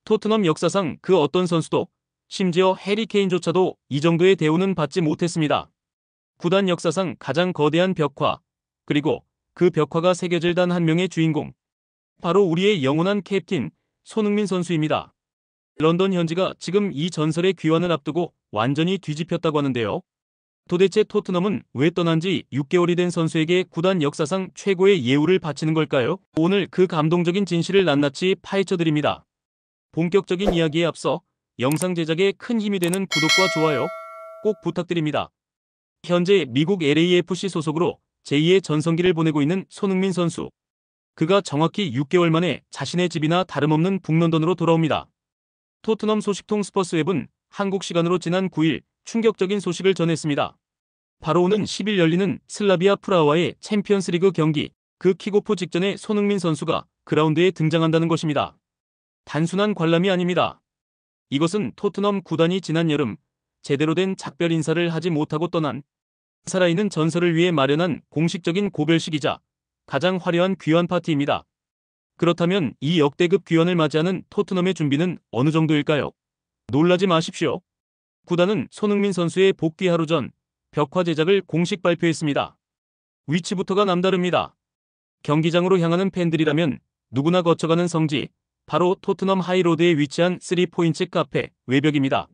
토트넘 역사상 그 어떤 선수도, 심지어 해리 케인조차도 이 정도의 대우는 받지 못했습니다. 구단 역사상 가장 거대한 벽화, 그리고 그 벽화가 새겨질 단 한 명의 주인공, 바로 우리의 영원한 캡틴 손흥민 선수입니다. 런던 현지가 지금 이 전설의 귀환을 앞두고 완전히 뒤집혔다고 하는데요. 도대체 토트넘은 왜 떠난 지 6개월이 된 선수에게 구단 역사상 최고의 예우를 바치는 걸까요? 오늘 그 감동적인 진실을 낱낱이 파헤쳐드립니다. 본격적인 이야기에 앞서 영상 제작에 큰 힘이 되는 구독과 좋아요 꼭 부탁드립니다. 현재 미국 LAFC 소속으로 제2의 전성기를 보내고 있는 손흥민 선수. 그가 정확히 6개월 만에 자신의 집이나 다름없는 북런던으로 돌아옵니다. 토트넘 소식통 스퍼스웹은 한국 시간으로 지난 9일 충격적인 소식을 전했습니다. 바로 오는 10일 열리는 슬라비아 프라하와의 챔피언스리그 경기, 그 킥오프 직전에 손흥민 선수가 그라운드에 등장한다는 것입니다. 단순한 관람이 아닙니다. 이것은 토트넘 구단이 지난 여름 제대로 된 작별 인사를 하지 못하고 떠난 살아있는 전설을 위해 마련한 공식적인 고별식이자 가장 화려한 귀환 파티입니다. 그렇다면 이 역대급 귀환을 맞이하는 토트넘의 준비는 어느 정도일까요? 놀라지 마십시오. 구단은 손흥민 선수의 복귀 하루 전 벽화 제작을 공식 발표했습니다. 위치부터가 남다릅니다. 경기장으로 향하는 팬들이라면 누구나 거쳐가는 성지, 바로 토트넘 하이로드에 위치한 3포인트 카페 외벽입니다.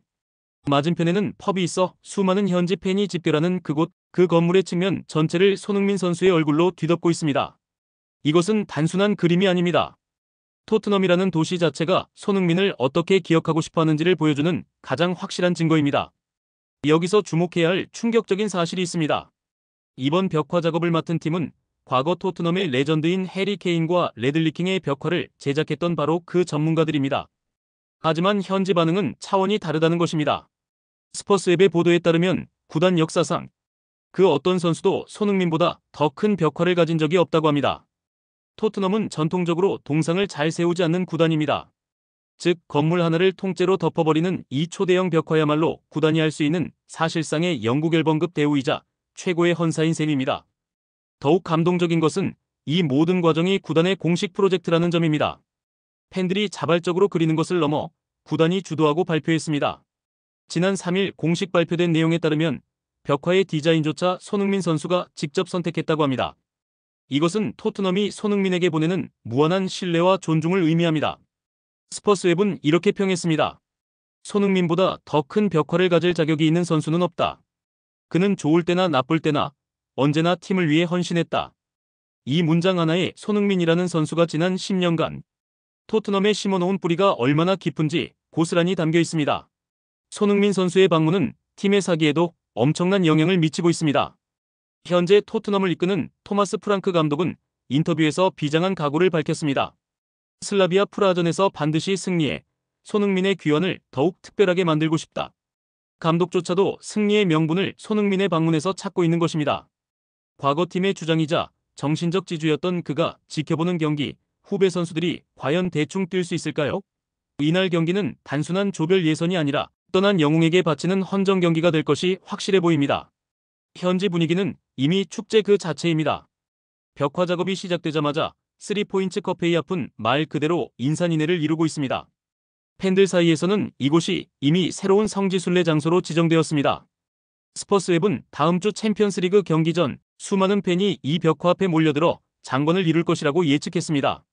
맞은편에는 펍이 있어 수많은 현지 팬이 집결하는 그곳, 그 건물의 측면 전체를 손흥민 선수의 얼굴로 뒤덮고 있습니다. 이것은 단순한 그림이 아닙니다. 토트넘이라는 도시 자체가 손흥민을 어떻게 기억하고 싶어 하는지를 보여주는 가장 확실한 증거입니다. 여기서 주목해야 할 충격적인 사실이 있습니다. 이번 벽화 작업을 맡은 팀은 과거 토트넘의 레전드인 해리 케인과 레들리 킹의 벽화를 제작했던 바로 그 전문가들입니다. 하지만 현지 반응은 차원이 다르다는 것입니다. 스퍼스웹의 보도에 따르면 구단 역사상 그 어떤 선수도 손흥민보다 더 큰 벽화를 가진 적이 없다고 합니다. 토트넘은 전통적으로 동상을 잘 세우지 않는 구단입니다. 즉 건물 하나를 통째로 덮어버리는 이 초대형 벽화야말로 구단이 할 수 있는 사실상의 영국 앨범급 대우이자 최고의 헌사인 셈입니다. 더욱 감동적인 것은 이 모든 과정이 구단의 공식 프로젝트라는 점입니다. 팬들이 자발적으로 그리는 것을 넘어 구단이 주도하고 발표했습니다. 지난 3일 공식 발표된 내용에 따르면 벽화의 디자인조차 손흥민 선수가 직접 선택했다고 합니다. 이것은 토트넘이 손흥민에게 보내는 무한한 신뢰와 존중을 의미합니다. 스퍼스웹은 이렇게 평했습니다. 손흥민보다 더 큰 벽화를 가질 자격이 있는 선수는 없다. 그는 좋을 때나 나쁠 때나 언제나 팀을 위해 헌신했다. 이 문장 하나에 손흥민이라는 선수가 지난 10년간 토트넘에 심어놓은 뿌리가 얼마나 깊은지 고스란히 담겨 있습니다. 손흥민 선수의 방문은 팀의 사기에도 엄청난 영향을 미치고 있습니다. 현재 토트넘을 이끄는 토마스 프랑크 감독은 인터뷰에서 비장한 각오를 밝혔습니다. 슬라비아 프라하전에서 반드시 승리해 손흥민의 귀환을 더욱 특별하게 만들고 싶다. 감독조차도 승리의 명분을 손흥민의 방문에서 찾고 있는 것입니다. 과거 팀의 주장이자 정신적 지주였던 그가 지켜보는 경기, 후배 선수들이 과연 대충 뛸 수 있을까요? 이날 경기는 단순한 조별 예선이 아니라 떠난 영웅에게 바치는 헌정 경기가 될 것이 확실해 보입니다. 현지 분위기는 이미 축제 그 자체입니다. 벽화 작업이 시작되자마자 3포인트 커페이 앞은 말 그대로 인산인해를 이루고 있습니다. 팬들 사이에서는 이곳이 이미 새로운 성지순례 장소로 지정되었습니다. 스퍼스웹은 다음 주 챔피언스리그 경기 전 수많은 팬이 이 벽화 앞에 몰려들어 장관을 이룰 것이라고 예측했습니다.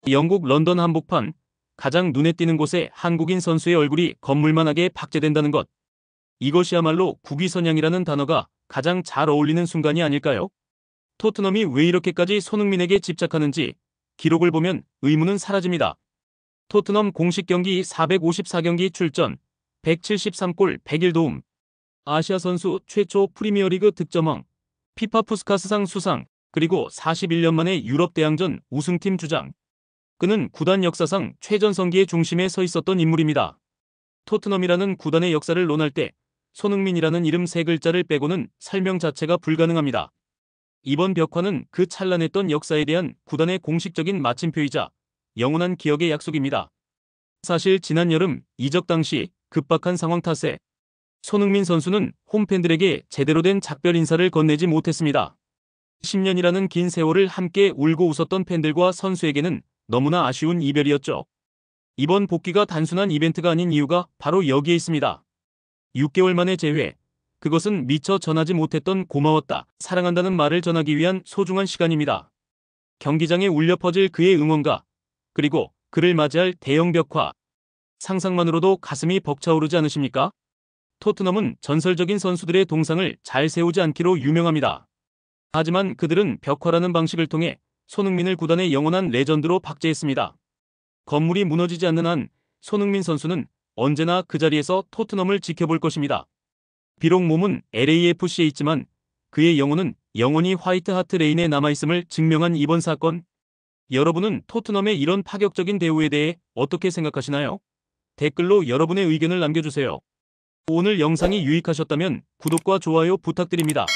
영국 런던 한복판, 가장 눈에 띄는 곳에 한국인 선수의 얼굴이 건물만하게 박제된다는 것. 이것이야말로 국위선양이라는 단어가 가장 잘 어울리는 순간이 아닐까요? 토트넘이 왜 이렇게까지 손흥민에게 집착하는지 기록을 보면 의문은 사라집니다. 토트넘 공식 경기 454경기 출전, 173골 101도움, 아시아 선수 최초 프리미어리그 득점왕, 피파 푸스카스상 수상, 그리고 41년 만에 유럽 대항전 우승팀 주장. 그는 구단 역사상 최전성기의 중심에 서 있었던 인물입니다. 토트넘이라는 구단의 역사를 논할 때 손흥민이라는 이름 세 글자를 빼고는 설명 자체가 불가능합니다. 이번 벽화는 그 찬란했던 역사에 대한 구단의 공식적인 마침표이자 영원한 기억의 약속입니다. 사실 지난 여름 이적 당시 급박한 상황 탓에 손흥민 선수는 홈팬들에게 제대로 된 작별 인사를 건네지 못했습니다. 10년이라는 긴 세월을 함께 울고 웃었던 팬들과 선수에게는 너무나 아쉬운 이별이었죠. 이번 복귀가 단순한 이벤트가 아닌 이유가 바로 여기에 있습니다. 6개월 만의 재회. 그것은 미처 전하지 못했던 고마웠다, 사랑한다는 말을 전하기 위한 소중한 시간입니다. 경기장에 울려 퍼질 그의 응원가, 그리고 그를 맞이할 대형 벽화. 상상만으로도 가슴이 벅차오르지 않으십니까? 토트넘은 전설적인 선수들의 동상을 잘 세우지 않기로 유명합니다. 하지만 그들은 벽화라는 방식을 통해 손흥민을 구단의 영원한 레전드로 박제했습니다. 건물이 무너지지 않는 한 손흥민 선수는 언제나 그 자리에서 토트넘을 지켜볼 것입니다. 비록 몸은 LAFC에 있지만 그의 영혼은 영원히 화이트 하트 레인에 남아있음을 증명한 이번 사건. 여러분은 토트넘의 이런 파격적인 대우에 대해 어떻게 생각하시나요? 댓글로 여러분의 의견을 남겨주세요. 오늘 영상이 유익하셨다면 구독과 좋아요 부탁드립니다.